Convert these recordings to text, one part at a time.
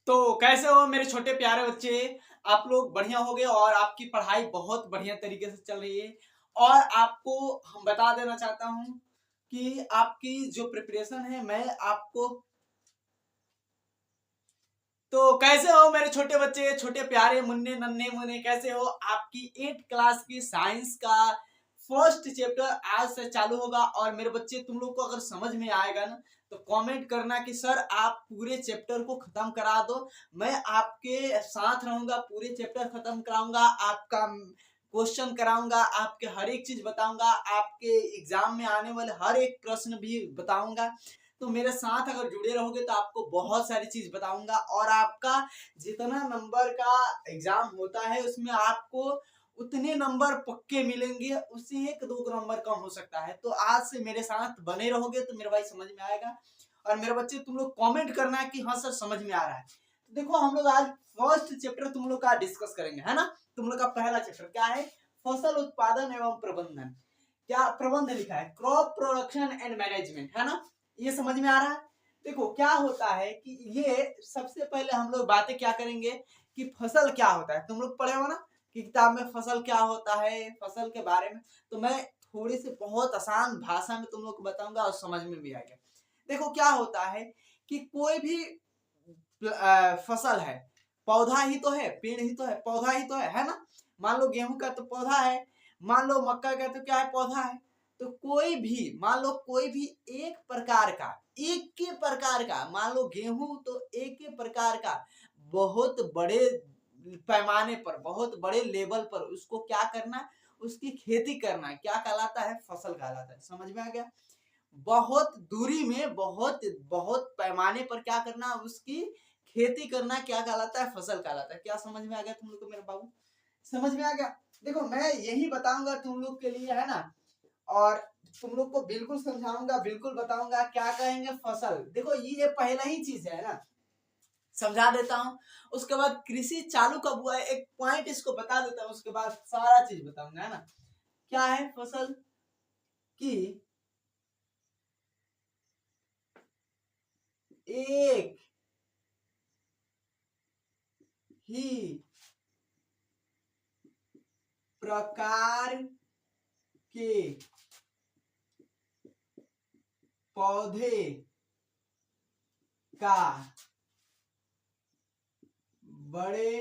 तो कैसे हो मेरे छोटे प्यारे बच्चे। आप लोग बढ़िया होंगे और आपकी पढ़ाई बहुत बढ़िया तरीके से चल रही है। और आपको हम बता देना चाहता हूं कि आपकी जो प्रिपरेशन है मैं आपको। तो कैसे हो मेरे छोटे बच्चे, छोटे प्यारे मुन्ने नन्हे मुन्ने, कैसे हो। आपकी 8th क्लास की साइंस का फर्स्ट चैप्टर आज से चालू होगा। और मेरे बच्चे तुम लोग को अगर समझ में आएगा ना तो कमेंट करना कि सर आप पूरे चैप्टर को खत्म करा दो। मैं आपके साथ रहूंगा, पूरे चैप्टर खत्म कराऊंगा, आपका क्वेश्चन कराऊंगा, आपके हर एक चीज बताऊंगा, आपके एग्जाम में आने वाले हर एक प्रश्न भी बताऊंगा। तो मेरे साथ अगर जुड़े रहोगे तो आपको बहुत सारी चीज बताऊंगा। और आपका जितना नंबर का एग्जाम होता है उसमें आपको उतने नंबर पक्के मिलेंगे, उससे 1-2 नंबर कम हो सकता है। तो आज से मेरे साथ बने रहोगे तो मेरे भाई समझ में आएगा। और मेरे बच्चे तुम लोग कमेंट करना है कि हाँ सर समझ में आ रहा है। तो देखो हम लोग आज फर्स्ट चैप्टर तुम लोग का डिस्कस करेंगे, है ना। तुम लोग का पहला चैप्टर क्या है? फसल उत्पादन एवं प्रबंधन। क्या प्रबंध लिखा है? क्रॉप प्रोडक्शन एंड मैनेजमेंट, है ना। ये समझ में आ रहा है। देखो क्या होता है कि ये सबसे पहले हम लोग बातें क्या करेंगे कि फसल क्या होता है। तुम लोग पढ़े हो ना कि किताब में फसल क्या होता है, फसल के बारे में। तो मैं थोड़ी सी बहुत आसान भाषा में तुम लोग को बताऊंगा और समझ में भी आएगा। देखो क्या होता है कि कोई भी फसल है, पौधा ही तो है, पेड़ ही तो है, पौधा ही तो है ना। मान लो गेहूं का तो पौधा है, मान लो मक्का का तो क्या है, पौधा है। तो कोई भी मान लो कोई भी एक प्रकार का, एक के प्रकार का, मान लो गेहूं तो एक के प्रकार का बहुत बड़े पैमाने पर, बहुत बड़े लेवल पर उसको क्या करना, उसकी खेती करना क्या कहलाता है? फसल कहलाता है। समझ में आ गया। बहुत दूरी में, बहुत बहुत पैमाने पर क्या करना, उसकी खेती करना क्या कहलाता है? फसल कहलाता है। क्या समझ में आ गया तुम लोग को मेरे बाबू? समझ में आ गया। देखो मैं यही बताऊंगा तुम लोग के लिए, है ना। और तुम लोग को बिल्कुल समझाऊंगा, बिल्कुल बताऊंगा क्या कहेंगे फसल। देखो ये पहला ही चीज है ना, समझा देता हूं। उसके बाद कृषि चालू कब हुआ है एक पॉइंट इसको बता देता हूं, उसके बाद सारा चीज बताऊंगा, है ना। क्या है फसल की एक ही प्रकार के पौधे का बड़े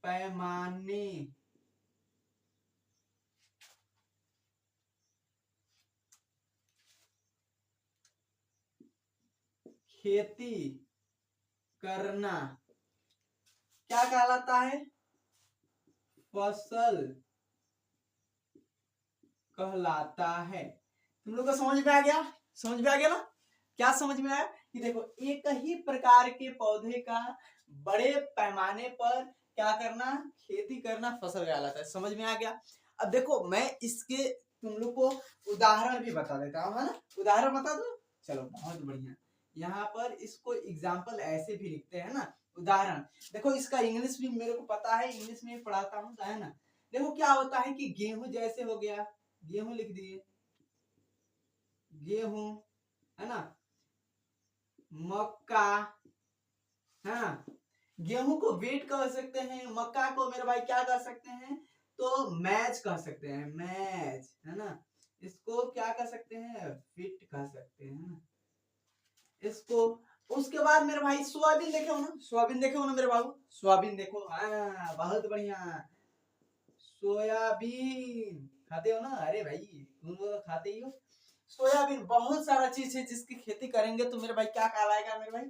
पैमाने खेती करना क्या कहलाता है? फसल कहलाता है। तुम लोग को समझ में आ गया? समझ में आ गया ना? क्या समझ में आया कि देखो एक ही प्रकार के पौधे का बड़े पैमाने पर क्या करना, खेती करना फसल कहलाता है। समझ में आ गया। अब देखो मैं इसके तुम लोग को उदाहरण भी बता देता हूँ, है ना। उदाहरण बता दो, चलो बहुत बढ़िया। यहाँ पर इसको एग्जाम्पल ऐसे भी लिखते हैं ना, उदाहरण। देखो इसका इंग्लिश भी मेरे को पता है, इंग्लिश में पढ़ाता हूँ, है ना। देखो क्या होता है कि गेहूं जैसे हो गया, गेहूं लिख दिए, गेहूं, है ना। मक्का, है ना। गेहूं को वेट कह सकते हैं, मक्का को मेरे भाई क्या कर सकते हैं, तो मैच कह सकते हैं, मैच, है ना। इसको क्या कर सकते हैं, फिट कह सकते हैं ना इसको। उसके बाद मेरे भाई सोयाबीन देखे हो ना, सोयाबीन देखे हो ना मेरे बाबू, सोयाबीन देखो, हाँ बहुत बढ़िया। सोयाबीन खाते हो ना, अरे भाई तुम लोग खाते ही हो। सोयाबीन बहुत सारा चीज है जिसकी खेती करेंगे तो मेरे भाई क्या कहलाएगा मेरे भाई,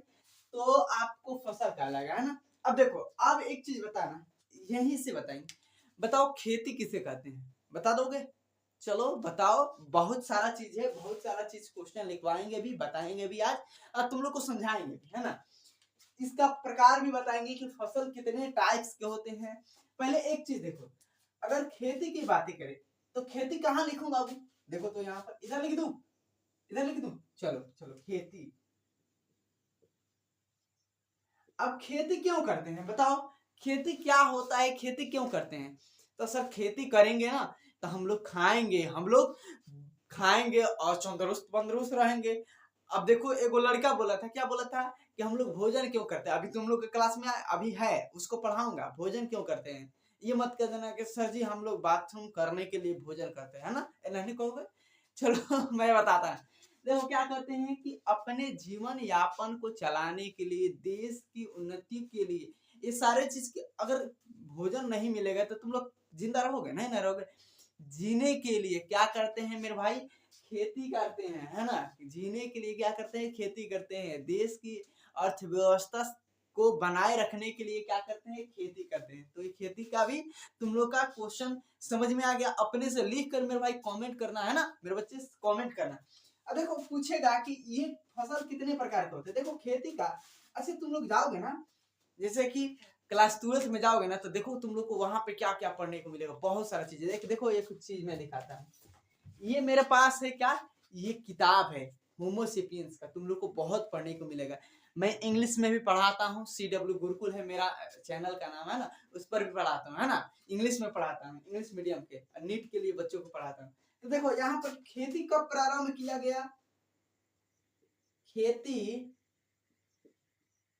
तो आपको फसल कहलाएगा, है ना। अब देखो अब एक चीज बताना, यहीं से बताएंगे। बताओ खेती किसे कहते हैं, बता दोगे? चलो बताओ। बहुत सारा चीज है, बहुत सारा चीज क्वेश्चन लिखवाएंगे भी, बताएंगे भी आज, और तुम लोग को समझाएंगे भी, है ना। इसका प्रकार भी बताएंगे कि फसल कितने टाइप्स के होते हैं। पहले एक चीज देखो, अगर खेती की बातें करें तो खेती कहाँ लिखूंगा अभी? देखो तो यहाँ पर इधर लिख दूं, इधर लिख दूं, चलो चलो खेती। अब खेती क्यों करते हैं बताओ, खेती क्या होता है, खेती क्यों करते हैं? तो सर खेती करेंगे ना तो हम लोग खाएंगे, हम लोग खाएंगे और तंदुरुस्त तंदुरुस्त रहेंगे। अब देखो एगो लड़का बोला था, क्या बोला था कि हम लोग भोजन क्यों करते हैं। अभी तुम लोग के क्लास में अभी है उसको पढ़ाऊंगा भोजन क्यों करते हैं। ये मत कह देना कि सर जी हम लोग बाथरूम करने के लिए भोजन करते हैं, है ना, नहीं कहोगे। चलो मैं बताता हूँ। देखो क्या करते हैं कि अपने जीवन यापन को चलाने के लिए, देश की उन्नति के लिए, ये सारे चीज के अगर भोजन नहीं मिलेगा तो तुम लोग जिंदा रहोगे, नहीं ना रहोगे। जीने के लिए क्या करते हैं मेरे भाई, खेती करते हैं, है ना। जीने के लिए क्या करते हैं, खेती करते हैं। देश की अर्थव्यवस्था को बनाए रखने के लिए क्या करते हैं, खेती करते हैं। तो ये खेती का भी तुम लोग का क्वेश्चन समझ में आ गया। अपने से लिख कर मेरे भाई कमेंट करना, है ना मेरे बच्चे, कमेंट करना। अब देखो पूछेगा कि ये फसल कितने प्रकार के होते हैं। देखो खेती का, अच्छा तुम लोग जाओगे ना, जैसे कि क्लास 12 में जाओगे ना, तो देखो तुम लोग को वहां पे क्या क्या पढ़ने को मिलेगा, बहुत सारा चीजें। देखो एक चीज मैं दिखाता हूँ, ये मेरे पास है क्या, ये किताब है होमोसेपियंस का, तुम लोग को बहुत पढ़ने को मिलेगा। मैं इंग्लिश में भी पढ़ाता हूँ, CW गुरुकुल है मेरा चैनल का नाम, है ना, उस पर भी पढ़ाता हूँ, है ना। इंग्लिश में पढ़ाता हूँ, इंग्लिश मीडियम के, नीट के लिए बच्चों को पढ़ाता हूँ। तो देखो यहाँ पर खेती कब प्रारंभ किया गया, खेती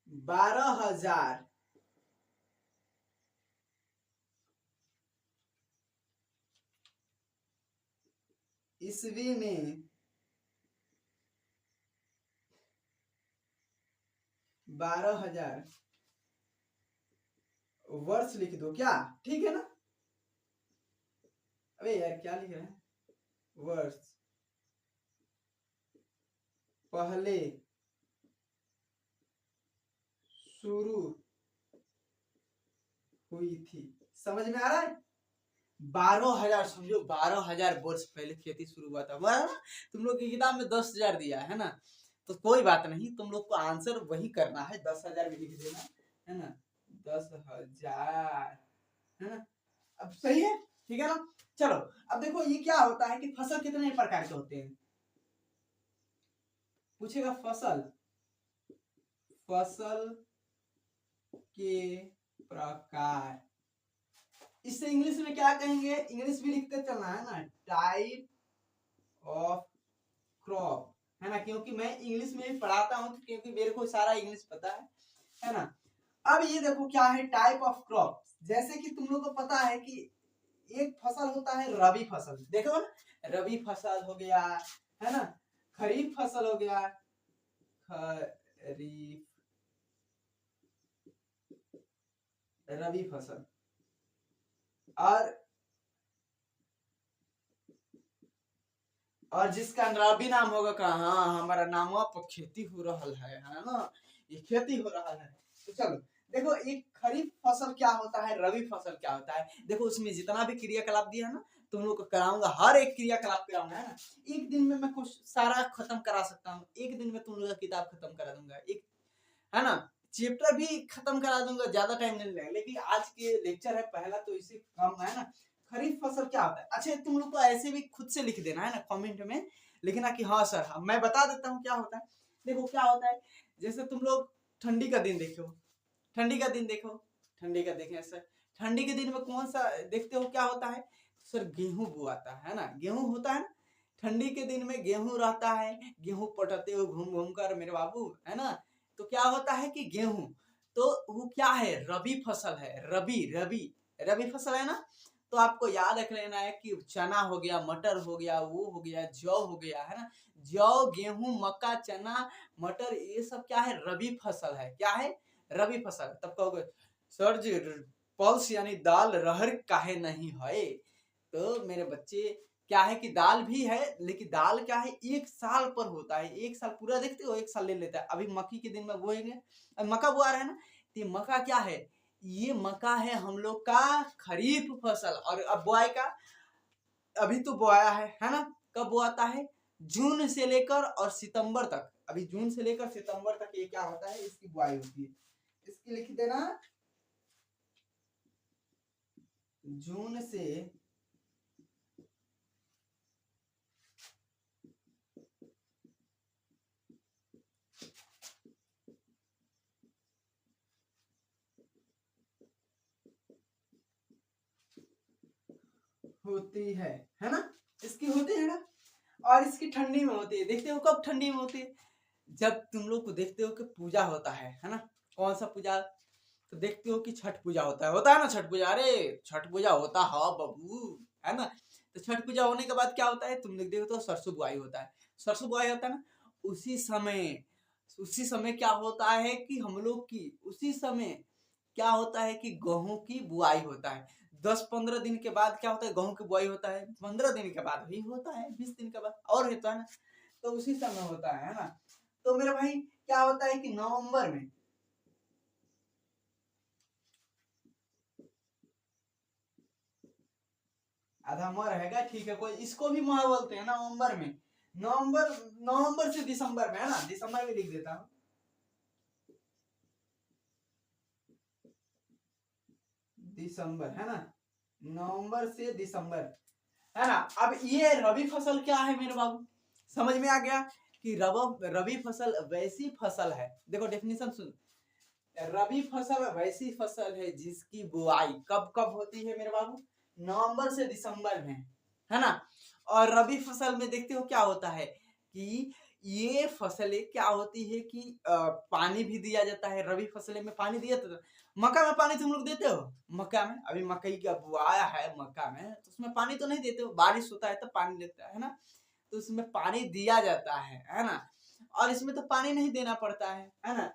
12,000 ईस्वी में, 12,000 वर्ष लिख दो क्या, ठीक है ना। अबे यार क्या लिख रहे हैं, वर्ष पहले शुरू हुई थी। समझ में आ रहा है, 12,000, समझो 12,000 वर्ष पहले खेती शुरू हुआ था। वह तुम लोग की किताब में 10,000 दिया है ना, तो कोई बात नहीं, तुम लोग को आंसर वही करना है, 10,000 भी लिख देना, है ना, 10,000, है ना। अब सही है, ठीक है ना। चलो अब देखो ये क्या होता है कि फसल कितने प्रकार के होते हैं, पूछेगा फसल, फसल के प्रकार, इससे इंग्लिश में क्या कहेंगे, इंग्लिश भी लिखते चलना है ना, टाइप ऑफ क्रॉप, है ना, क्योंकि मैं इंग्लिश में भी पढ़ाता हूँ, क्योंकि मेरे को सारा इंग्लिश पता है ना। अब ये देखो क्या है टाइप ऑफ क्रॉप, जैसे कि तुम लोग को पता है कि एक फसल होता है रबी फसल, देखो ना, रबी फसल हो गया, है ना, खरीफ फसल हो गया, खरीफ, रबी फसल, और जिसका रबी नाम होगा कहा, हाँ हमारा नाम पर खेती हो रहा है ना, ये खेती हो रहा है। तो चलो देखो एक खरीफ फसल क्या होता है, रबी फसल क्या होता है। देखो उसमें जितना भी क्रियाकलाप दिया है ना, तुम लोग को कराऊंगा, हर एक क्रियाकलाप कराऊंगा, है ना। एक दिन में मैं कुछ सारा खत्म करा सकता हूँ, एक दिन में तुम लोग का किताब खत्म करा दूंगा, एक, है ना, चैप्टर भी खत्म करा दूंगा, ज्यादा टाइम नहीं लगेगा। लेकिन आज के लेक्चर है पहला, तो इसे कम है ना। खरीफ फसल क्या होता है, अच्छा तुम लोग को ऐसे भी खुद से लिख देना है ना, कमेंट में लिखना कि हाँ सर, मैं बता देता हूँ क्या होता है। देखो क्या होता है, जैसे तुम लोग ठंडी का दिन देखो, ठंडी का दिन देखो, ठंडी का देखें सर, ठंडी के दिन में कौन सा देखते हो क्या होता है, सर गेहूं बुआता है ना, गेहूं होता है ना, ठंडी के दिन में गेहूं रहता है, गेहूं पटते हो घूम घूम कर मेरे बाबू, है ना। तो क्या होता है कि गेहूं, तो वो क्या है, रबी फसल है, रबी रबी रबी फसल है ना। तो आपको याद रख लेना है कि चना हो गया, मटर हो गया, वो हो गया, जौ हो गया, है ना, जौ गेहूं मक्का चना मटर, ये सब क्या है, रबी फसल है, क्या है, रबी फसल। तब कहोगे सर जी पल्स यानी दाल रहर काहे नहीं है, तो मेरे बच्चे क्या है कि दाल भी है, लेकिन दाल क्या है एक साल पर होता है, एक साल पूरा देखते हो, एक साल ले लेता है। अभी मक्की के दिन में बोएंगे, अब मक्का बुआ रहे हैं ना, तो ये मक्का क्या है, ये मक्का है हम लोग का खरीफ फसल। और अब बुआई का, अभी तो बोया है ना, कब बोआता है, जून से लेकर और सितंबर तक, अभी जून से लेकर सितंबर तक ये क्या होता है, इसकी बुआई होती है। इसकी लिख देना, जून से होती है ना, इसकी होती है ना। और इसकी ठंडी में होती है, देखते हो कब ठंडी में होती है, जब तुम लोग को देखते हो कि पूजा होता है ना, कौन सा पूजा, तो देखते हो कि छठ पूजा होता है ना, छठ पूजा, अरे छठ पूजा होता है बबू, है ना। तो छठ पूजा होने के बाद क्या होता है, तुम लोग देखो तो सरसों बुआई होता है, सरसों बुआई होता है ना। उसी समय उसी समय क्या होता है कि हम लोग की उसी समय क्या होता है कि गेहूं की बुआई होता है। 10-15 दिन के बाद क्या होता है, गेहूं की बुआई होता है, 15 दिन के बाद भी होता है, 20 दिन के बाद और होता है ना। तो उसी समय होता है ना। तो मेरे भाई क्या होता है कि नवंबर में, आधा म रहेगा, ठीक है, कोई इसको भी माह बोलते हैं ना, नवंबर में, नवंबर नवंबर से दिसंबर में, है ना, दिसंबर में लिख देता हूँ, दिसंबर, है ना, नवंबर से दिसंबर, है ना। अब ये रबी फसल क्या है मेरे बाबू, समझ में आ गया कि रबी फसल वैसी फसल है, देखो डेफिनेशन सुन, रबी फसल वैसी फसल है जिसकी बुआई कब कब होती है मेरे बाबू, नवंबर से दिसंबर में, है ना। और रबी फसल में देखते हो क्या होता है कि ये फसलें क्या होती है कि पानी भी दिया जाता है, रबी फसलें में पानी दिया जाता है। मक्का में पानी तुम लोग देते हो, मक्का में अभी मकई का बुआया है, मक्का में तो उसमें पानी तो नहीं देते हो, बारिश होता है तो पानी देता है ना, तो उसमें पानी दिया जाता है ना। और इसमें तो पानी नहीं देना पड़ता है ना।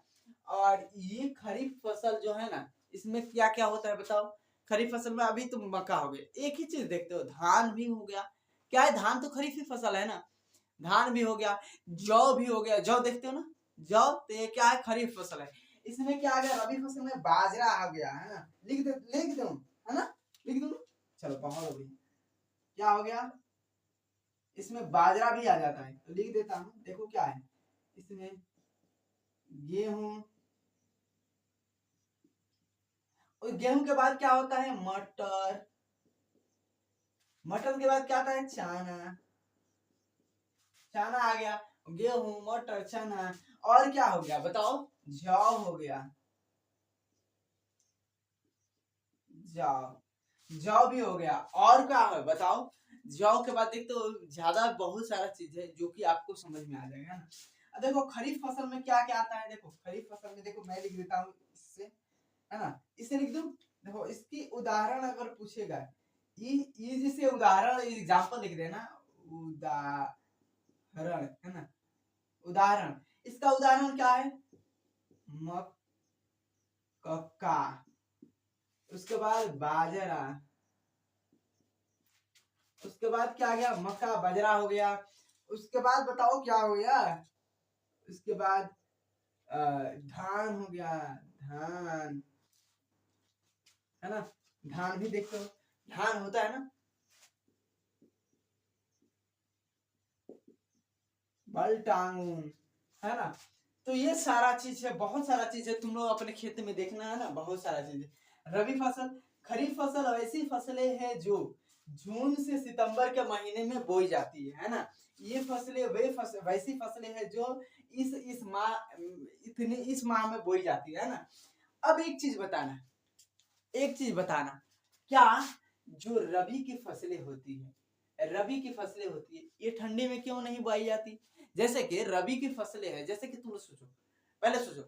और ये खरीफ फसल जो है ना, इसमें क्या क्या होता है बताओ। खरीफ फसल में अभी तुम मक्का हो गया, एक ही चीज देखते हो, धान भी हो गया, क्या है, धान तो खरीफ ही फसल है ना, धान भी हो गया, जौ भी हो गया, जौ देखते हो ना, जौ तो ये क्या है, खरीफ फसल है। इसमें क्या आ गया, रबी फसल में बाजरा आ गया, है ना, लिख दो, है ना, लिख दो, चलो पढ़ो अभी, क्या हो गया, इसमें बाजरा भी आ जाता है, तो लिख देता हूँ, देखो क्या है इसमें, गेहूं, और गेहूं के बाद क्या होता है, मटर, मटर के बाद क्या आता है, चना, चना आ गया, गेहूं, मटर, चना, और क्या हो गया बताओ, जौ हो गया, जौ, जौ भी हो गया, और क्या है बताओ। जौ के बाद देखते हो ज्यादा बहुत सारा चीज है जो कि आपको समझ में आ जाएगा ना। अब देखो खरीफ फसल में क्या क्या आता है, देखो खरीफ फसल में देखो मैं लिख देता हूँ इससे, है ना, इसे लिख दूं, देखो इसकी उदाहरण अगर पूछेगा, ये जिसे उदाहरण एग्जाम्पल लिख देना, उदाहरण, है ना, उदाहरण, इसका उदाहरण क्या है, मक्का, उसके बाद बाजरा, उसके बाद क्या गया, मक्का बाजरा हो गया, उसके बाद बताओ क्या हो गया, उसके बाद धान हो गया, धान, है ना, धान भी देखते हो, धान होता है ना, बलटांगू, है ना। तो ये सारा चीज है, बहुत सारा चीज है, तुम लोग अपने खेत में देखना है ना, बहुत सारा चीज है। रबी फसल, खरीफ फसल ऐसी फसलें हैं जो जून से सितंबर के महीने में बोई जाती है ना। ये फसलें वैसी फसलें हैं जो इस माह, इतने इस माह में बोई जाती है ना। अब एक चीज बताना, क्या जो रबी की फसलें होती है, रबी की फसलें होती है, ये ठंडी में क्यों नहीं बोई जाती। जैसे कि रबी की फसलें हैं, जैसे कि तुम लोग सोचो, पहले सोचो,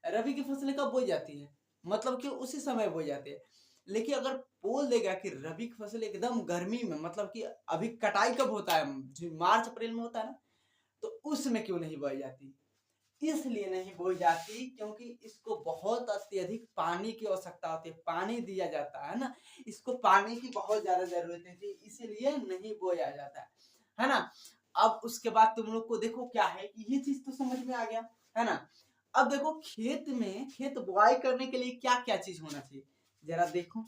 रबी की फसलें कब बोई जाती है, मतलब कि उसी समय बोई जाती है। लेकिन अगर बोल देगा कि रबी की फसल एकदम गर्मी में, मतलब कि अभी कटाई कब होता है, जो मार्च अप्रैल में होता है ना, तो उसमें क्यों नहीं बोई जाती, इसलिए नहीं बोई जाती क्योंकि इसको बहुत अत्यधिक पानी की आवश्यकता होती है, पानी दिया जाता है ना, इसको पानी की बहुत ज्यादा जरूरत होती है, इसीलिए नहीं बोया जाता है ना। अब उसके बाद तुम लोग को देखो क्या है कि ये चीज तो समझ में आ गया, है ना। अब देखो खेत में, खेत बुआई करने के लिए क्या क्या चीज होना चाहिए, जरा देखो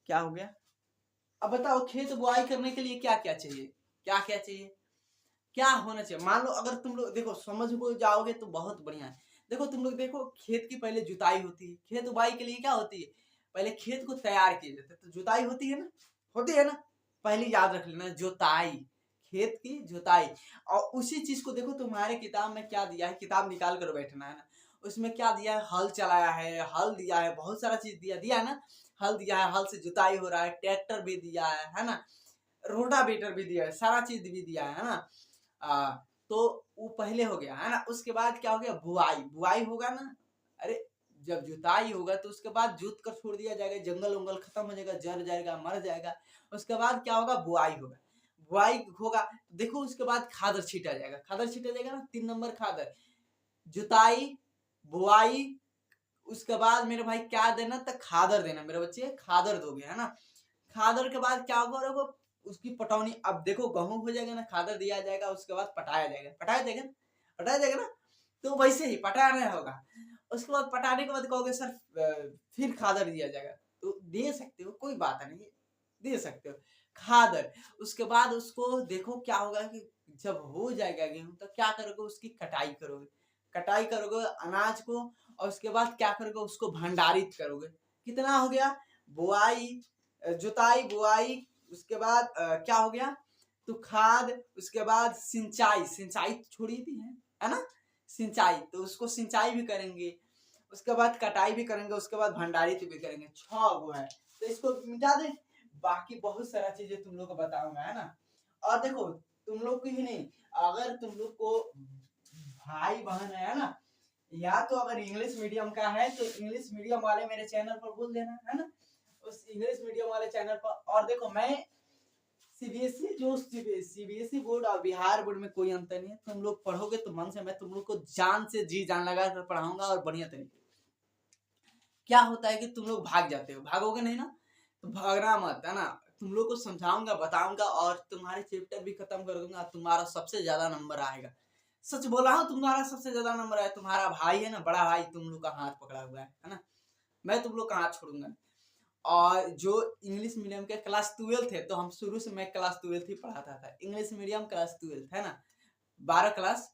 क्या हो गया। अब बताओ खेत बुआई करने के लिए क्या क्या चाहिए, क्या क्या चाहिए, क्या होना चाहिए। मान लो अगर तुम लोग देखो समझ को जाओगे तो बहुत बढ़िया है। देखो तुम लोग देखो खेत की पहले जुताई होती है, खेत बुआई के लिए क्या होती है, पहले खेत को तैयार किया जाता है, तो जुताई होती है ना, होती है ना, पहले याद रख लेना, जुताई, खेत की जुताई। और उसी चीज को देखो तुम्हारे किताब में क्या दिया है, किताब निकाल कर बैठना है ना, उसमें क्या दिया है, हल चलाया है, हल दिया है, बहुत सारा चीज दिया दिया है ना, हल दिया है, हल से जुताई हो रहा है, ट्रैक्टर भी दिया है ना, रोटावेटर भी दिया है, सारा चीज भी दिया है ना। आ, तो वो पहले हो गया है ना। उसके बाद क्या हो गया, बुआई, बुआई होगा ना, अरे जब जुताई होगा तो उसके बाद जोत कर छोड़ दिया जाएगा, जंगल उंगल खत्म हो जाएगा, जर जाएगा, मर जाएगा। उसके बाद क्या होगा, बुआई होगा, बुआई होगा, देखो उसके बाद खादर छीटा जाएगा, खादर छीटा जाएगा ना, 3 नंबर खादर, जुताई, बुआई, उसके बाद मेरे भाई क्या देना, तो खादर देना मेरे बच्चे, खादर दोगे है ना। खादर के बाद क्या होगा, उसकी पटौनी, अब देखो गेहूं हो जाएगा ना, खादर दिया जाएगा, उसके बाद पटाया जाएगा, पटाया जाएगा ना, पटाया जाएगा ना, तो वैसे ही पटाना होगा। उसके बाद पटाने के बाद कहोगे सर फिर खादर दिया जाएगा, तो दे सकते हो, कोई बात नहीं, दे सकते हो खादर। उसके बाद उसको देखो क्या होगा कि जब हो जाएगा गेहूं तो क्या करोगे, उसकी कटाई करोगे, कटाई करोगे अनाज को, और उसके बाद क्या करोगे, उसको भंडारित करोगे। कितना हो गया, बुआई, जुताई, बुआई, उसके बाद क्या हो गया, तो खाद, उसके बाद सिंचाई, सिंचाई छोड़ी थी है ना, सिंचाई, तो उसको सिंचाई भी करेंगे, उसके बाद कटाई भी करेंगे, उसके बाद भंडारित भी करेंगे, 6 गो है, तो इसको मिटा दे। बाकी बहुत सारा चीजें तुम लोग को बताऊंगा है ना। और देखो तुम लोग की ही नहीं, अगर तुम लोग को भाई बहन है ना, या तो अगर इंग्लिश मीडियम का है तो इंग्लिश मीडियम वाले मेरे चैनल पर बोल देना है ना, उस इंग्लिश मीडियम वाले चैनल पर। और देखो मैं सीबीएसई, जो सीबीएसई बोर्ड और बिहार बोर्ड में कोई अंतर नहीं है, तुम लोग पढ़ोगे तो मन से मैं तुम लोग को जान से जी जान लगा कर पढ़ाऊंगा, और बढ़िया तरीके। क्या होता है कि तुम लोग भाग जाते हो, भागोगे नहीं ना, तो भागना मत है ना, तुम लोग को समझाऊंगा, बताऊंगा, और तुम्हारे चैप्टर भी खत्म कर दूंगा, तुम्हारा सबसे ज्यादा नंबर आएगा। सच बोल रहा हूँ, तुम्हारा सबसे ज्यादा नंबर आया, तुम्हारा भाई है ना, बड़ा भाई, तुम लोग का हाथ पकड़ा हुआ है ना, मैं तुम लोग का हाथ छोड़ूंगा। और जो इंग्लिश मीडियम के क्लास 12 है, तो हम शुरू से मैं क्लास 12 ही पढ़ाता था, इंग्लिश मीडियम क्लास 12 है ना, 12 क्लास,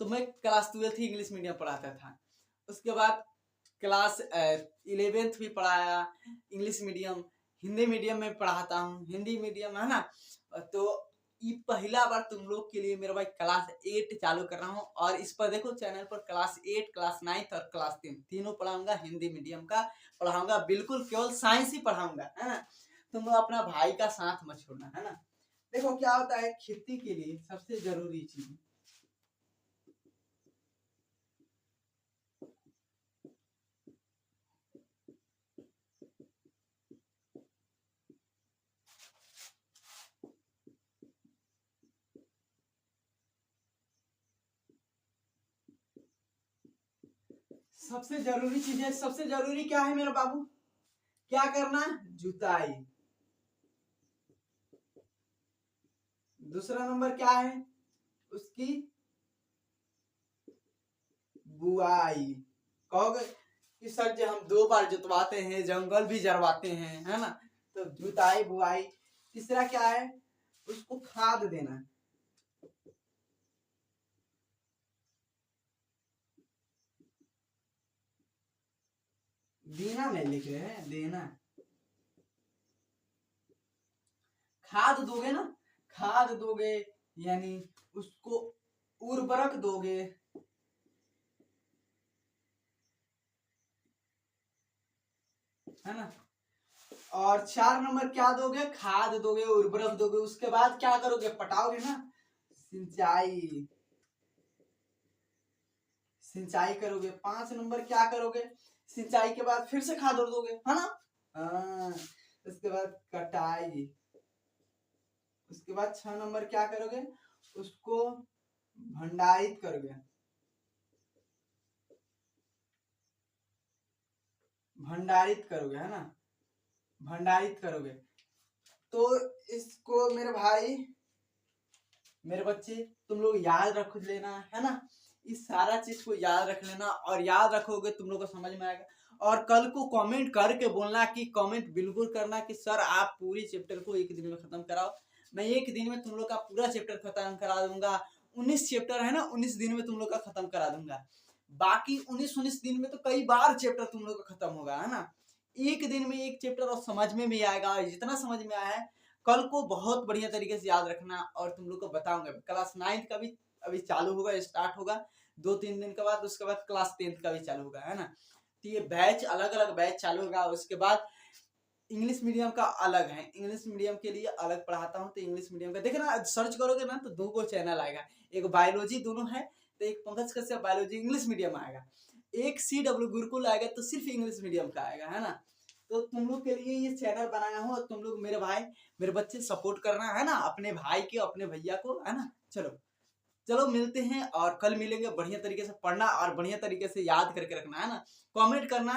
तो मैं क्लास 12 ही इंग्लिश मीडियम पढ़ाता था। उसके बाद क्लास 11th भी पढ़ाया इंग्लिश मीडियम, हिंदी मीडियम में पढ़ाता हूँ, हिंदी मीडियम है ना। तो ये पहला बार तुम लोग के लिए मेरा भाई क्लास 8 चालू कर रहा हूँ, और इस पर देखो चैनल पर क्लास 8, क्लास 9 और क्लास 10 तीनों पढ़ाऊंगा, हिंदी मीडियम का पढ़ाऊंगा, बिल्कुल केवल साइंस ही पढ़ाऊंगा है ना। तुम लोग अपना भाई का साथ मत छोड़ना है ना। देखो क्या होता है, खेती के लिए सबसे जरूरी चीज, सबसे जरूरी चीज है, सबसे जरूरी क्या है मेरा बाबू, क्या करना, जुताई। दूसरा नंबर क्या है, उसकी बुआई। कहोगे कि सर जी हम 2 बार जुतवाते हैं, जंगल भी जरवाते हैं है ना, तो जुताई, बुआई। तीसरा क्या है, उसको खाद देना, देना नहीं लिख रहे हैं, देना, खाद दोगे ना, खाद दोगे, यानी उसको उर्वरक दोगे, है ना। और 4 नंबर क्या दोगे, खाद दोगे, उर्वरक दोगे, उसके बाद क्या करोगे, पटाओगे ना, सिंचाई, सिंचाई करोगे। 5 नंबर क्या करोगे, सिंचाई के बाद फिर से खाद और दोगे है ना। उसके बाद कटाई। उसके बाद 6 नंबर क्या करोगे, उसको भंडारित करोगे, भंडारित करोगे है ना, भंडारित करोगे। तो इसको मेरे भाई, मेरे बच्चे, तुम लोग याद रख लेना है ना, इस सारा चीज को याद रख लेना, और याद रखोगे तुम लोग को समझ में आएगा। और कल को कमेंट करके बोलना, कि कमेंट बिल्कुल करना कि सर आप पूरी चैप्टर को एक दिन में खत्म कराओ, मैं एक दिन में तुम लोग का पूरा चैप्टर खत्म करा दूंगा। 19 चैप्टर है ना, 19 दिन में तुम लोग का खत्म करा दूंगा। बाकी 19 दिन में तो कई बार चैप्टर तुम लोग का खत्म होगा है ना, एक दिन में एक चैप्टर और समझ में भी आएगा, जितना समझ में आया है कल को बहुत बढ़िया तरीके से याद रखना। और तुम लोग को बताऊंगा क्लास 9 का भी अभी चालू होगा, स्टार्ट होगा 2-3 दिन के बाद, उसके बाद क्लास 10 का भी चालू होगा है ना। तो ये बैच अलग अलग बैच चालू होगा। उसके बाद इंग्लिश मीडियम का अलग है, इंग्लिश मीडियम के लिए अलग पढ़ाता हूँ। तो इंग्लिश मीडियम का देखना, सर्च करोगे ना तो 2 गो चैनल आएगा, एक बायोलॉजी दोनों है, तो एक Pankaj Kashyap biology English medium आएगा, एक CW गुरुकुल आएगा तो सिर्फ इंग्लिश मीडियम का आएगा, है ना। तो तुम लोग के लिए ये चैनल बनाया हो, तुम लोग मेरे भाई मेरे बच्चे सपोर्ट करना, है ना, अपने भाई के अपने भैया को, है ना। चलो चलो मिलते हैं और कल मिलेंगे। बढ़िया तरीके से पढ़ना और बढ़िया तरीके से याद करके रखना, है ना, कमेंट करना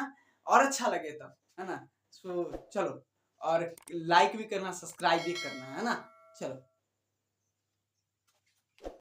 और अच्छा लगे तब, है ना। सो चलो, और लाइक भी करना, सब्सक्राइब भी करना, है ना। चलो।